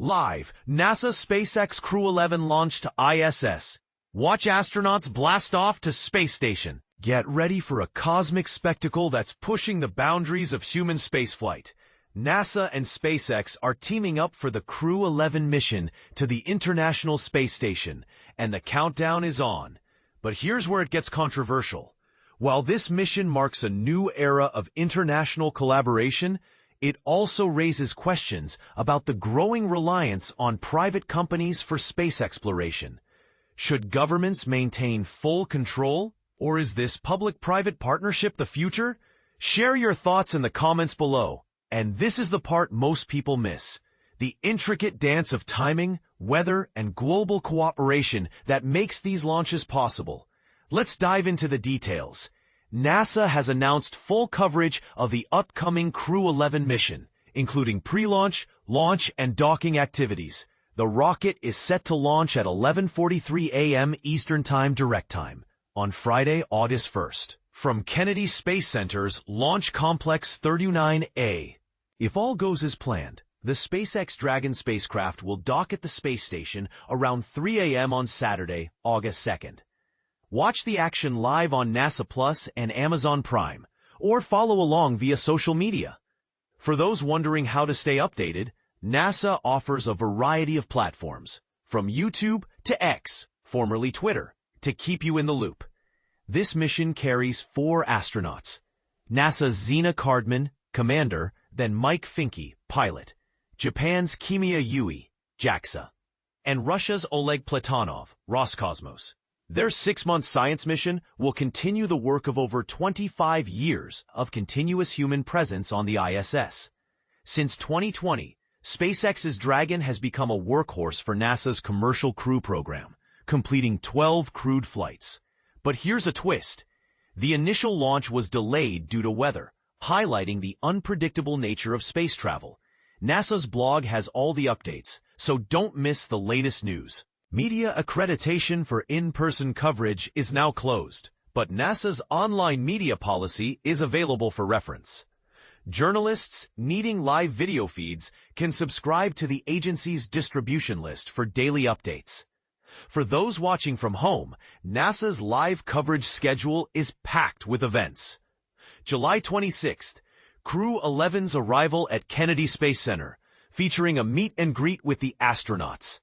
Live, NASA SpaceX Crew-11 launch to ISS. Watch astronauts blast off to space station. Get ready for a cosmic spectacle that's pushing the boundaries of human spaceflight. NASA and SpaceX are teaming up for the Crew-11 mission to the International Space Station, and the countdown is on. But here's where it gets controversial. While this mission marks a new era of international collaboration, it also raises questions about the growing reliance on private companies for space exploration. Should governments maintain full control, or is this public-private partnership the future? Share your thoughts in the comments below. And this is the part most people miss: the intricate dance of timing, weather, and global cooperation that makes these launches possible. Let's dive into the details. NASA has announced full coverage of the upcoming Crew-11 mission, including pre-launch, launch, and docking activities. The rocket is set to launch at 11:43 a.m. Eastern Time Direct Time on Friday, August 1st, from Kennedy Space Center's Launch Complex 39A. If all goes as planned, the SpaceX Dragon spacecraft will dock at the space station around 3 a.m. on Saturday, August 2nd. Watch the action live on NASA Plus and Amazon Prime, or follow along via social media. For those wondering how to stay updated, NASA offers a variety of platforms, from YouTube to X, formerly Twitter, to keep you in the loop. This mission carries 4 astronauts: NASA's Zena Cardman, commander, then Mike Fincke, pilot, Japan's Kimiya Yui, JAXA, and Russia's Oleg Platonov, Roscosmos. Their 6-month science mission will continue the work of over 25 years of continuous human presence on the ISS. Since 2020, SpaceX's Dragon has become a workhorse for NASA's Commercial Crew program, completing 12 crewed flights. But here's a twist. The initial launch was delayed due to weather, highlighting the unpredictable nature of space travel. NASA's blog has all the updates, so don't miss the latest news. Media accreditation for in-person coverage is now closed, but NASA's online media policy is available for reference. Journalists needing live video feeds can subscribe to the agency's distribution list for daily updates. For those watching from home, NASA's live coverage schedule is packed with events. July 26th, Crew-11's arrival at Kennedy Space Center, featuring a meet and greet with the astronauts.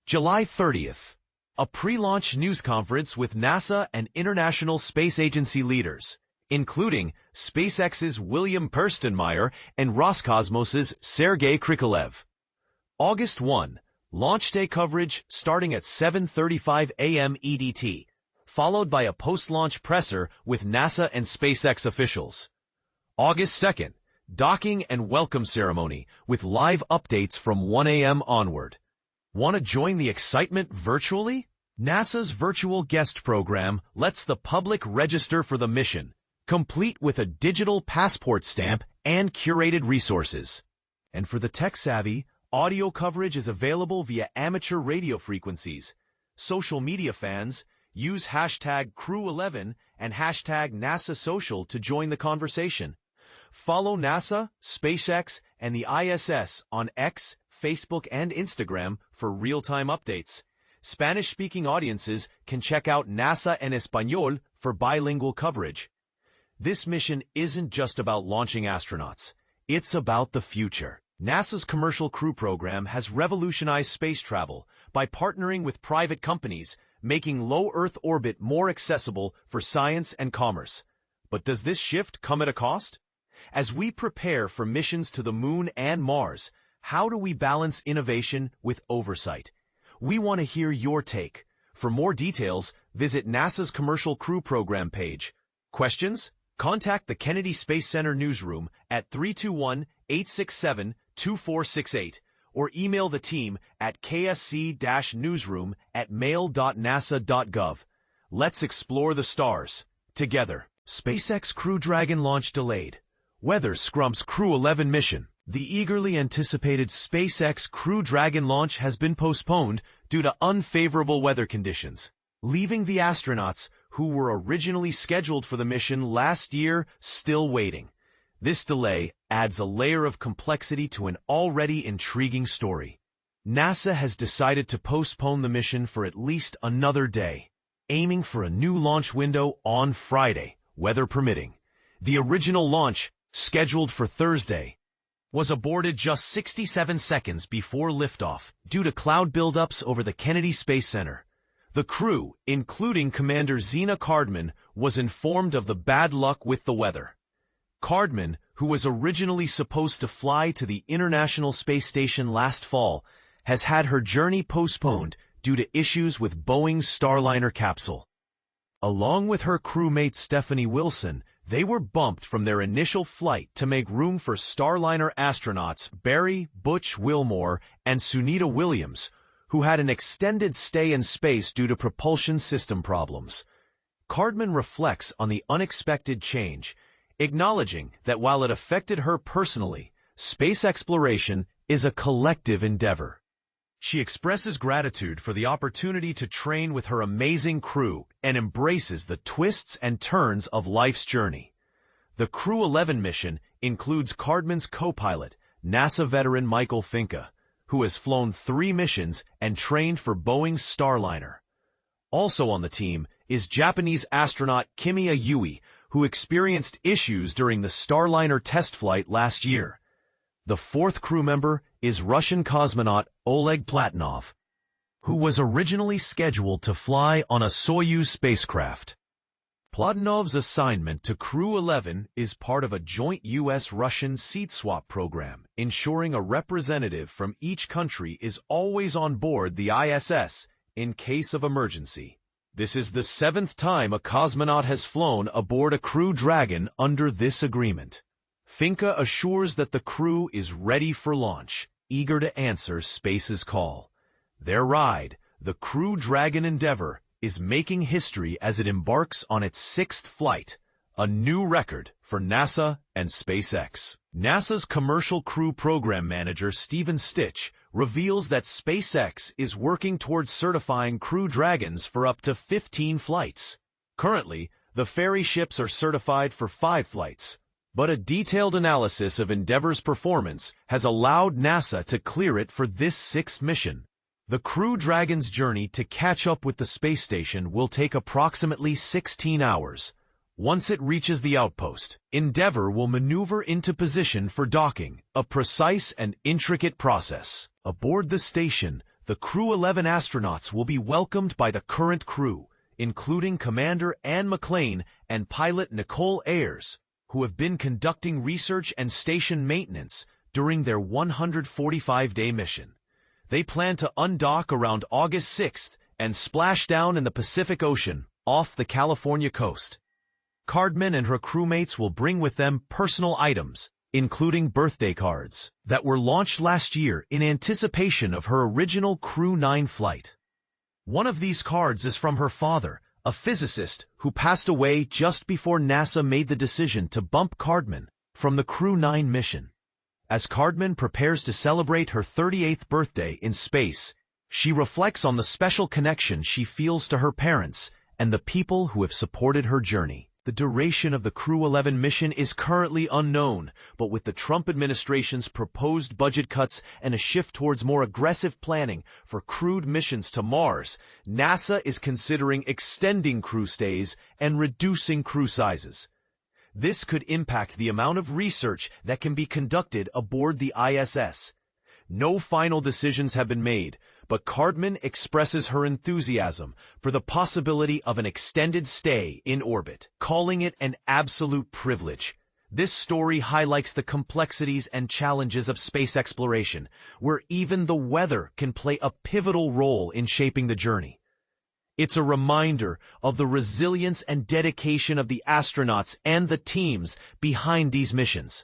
July 30th, a pre-launch news conference with NASA and International Space Agency leaders, including SpaceX's William Perstenmeyer and Roscosmos's Sergei Krikalev. August 1, launch day coverage starting at 7:35 a.m. EDT, followed by a post-launch presser with NASA and SpaceX officials. August 2nd, docking and welcome ceremony with live updates from 1 a.m. onward. Want to join the excitement virtually? NASA's virtual guest program lets the public register for the mission, complete with a digital passport stamp and curated resources. And for the tech-savvy, audio coverage is available via amateur radio frequencies. Social media fans, use hashtag Crew-11 and hashtag NASA Social to join the conversation. Follow NASA, SpaceX, and the ISS on X, Facebook, and Instagram for real-time updates. Spanish-speaking audiences can check out NASA en Español for bilingual coverage. This mission isn't just about launching astronauts. It's about the future. NASA's Commercial Crew program has revolutionized space travel by partnering with private companies, making low Earth orbit more accessible for science and commerce. But does this shift come at a cost? As we prepare for missions to the Moon and Mars, how do we balance innovation with oversight? We want to hear your take. For more details, visit NASA's Commercial Crew program page. Questions? Contact the Kennedy Space Center newsroom at 321-867-2468 or email the team at ksc-newsroom@mail.nasa.gov. Let's explore the stars together. SpaceX Crew Dragon launch delayed. Weather scrumps Crew-11 mission. The eagerly anticipated SpaceX Crew Dragon launch has been postponed due to unfavorable weather conditions, leaving the astronauts, who were originally scheduled for the mission last year, still waiting. This delay adds a layer of complexity to an already intriguing story. NASA has decided to postpone the mission for at least another day, aiming for a new launch window on Friday, weather permitting. The original launch, scheduled for Thursday, was aborted just 67 seconds before liftoff due to cloud buildups over the Kennedy Space Center. The crew, including Commander Zena Cardman, was informed of the bad luck with the weather. Cardman, who was originally supposed to fly to the International Space Station last fall, has had her journey postponed due to issues with Boeing's Starliner capsule. Along with her crewmate Stephanie Wilson, they were bumped from their initial flight to make room for Starliner astronauts Barry Butch Wilmore and Sunita Williams, who had an extended stay in space due to propulsion system problems. Cardman reflects on the unexpected change, acknowledging that while it affected her personally, space exploration is a collective endeavor. She expresses gratitude for the opportunity to train with her amazing crew and embraces the twists and turns of life's journey. The Crew-11 mission includes Cardman's co-pilot, NASA veteran Michael Fincke, who has flown 3 missions and trained for Boeing's Starliner. Also on the team is Japanese astronaut Kimiya Yui, who experienced issues during the Starliner test flight last year. The 4th crew member is Russian cosmonaut Oleg Platonov, who was originally scheduled to fly on a Soyuz spacecraft. Platonov's assignment to Crew-11 is part of a joint U.S.-Russian seat swap program, ensuring a representative from each country is always on board the ISS in case of emergency. This is the 7th time a cosmonaut has flown aboard a Crew Dragon under this agreement. Fincke assures that the crew is ready for launch, eager to answer space's call. Their ride, the Crew Dragon Endeavour, is making history as it embarks on its 6th flight, a new record for NASA and SpaceX. NASA's Commercial Crew Program Manager Stephen Stitch reveals that SpaceX is working towards certifying Crew Dragons for up to 15 flights. Currently, the ferry ships are certified for 5 flights, but a detailed analysis of Endeavour's performance has allowed NASA to clear it for this 6th mission. The Crew Dragon's journey to catch up with the space station will take approximately 16 hours. Once it reaches the outpost, Endeavour will maneuver into position for docking, a precise and intricate process. Aboard the station, the Crew-11 astronauts will be welcomed by the current crew, including Commander Anne McLean and pilot Nicole Ayers, who have been conducting research and station maintenance during their 145-day mission. They plan to undock around August 6th and splash down in the Pacific Ocean off the California coast. Cardman and her crewmates will bring with them personal items, including birthday cards, that were launched last year in anticipation of her original Crew-9 flight. One of these cards is from her father, a physicist who passed away just before NASA made the decision to bump Cardman from the Crew-9 mission. As Cardman prepares to celebrate her 38th birthday in space, she reflects on the special connection she feels to her parents and the people who have supported her journey. The duration of the Crew-11 mission is currently unknown, but with the Trump administration's proposed budget cuts and a shift towards more aggressive planning for crewed missions to Mars, NASA is considering extending crew stays and reducing crew sizes. This could impact the amount of research that can be conducted aboard the ISS. No final decisions have been made, but Cardman expresses her enthusiasm for the possibility of an extended stay in orbit, calling it an absolute privilege. This story highlights the complexities and challenges of space exploration, where even the weather can play a pivotal role in shaping the journey. It's a reminder of the resilience and dedication of the astronauts and the teams behind these missions.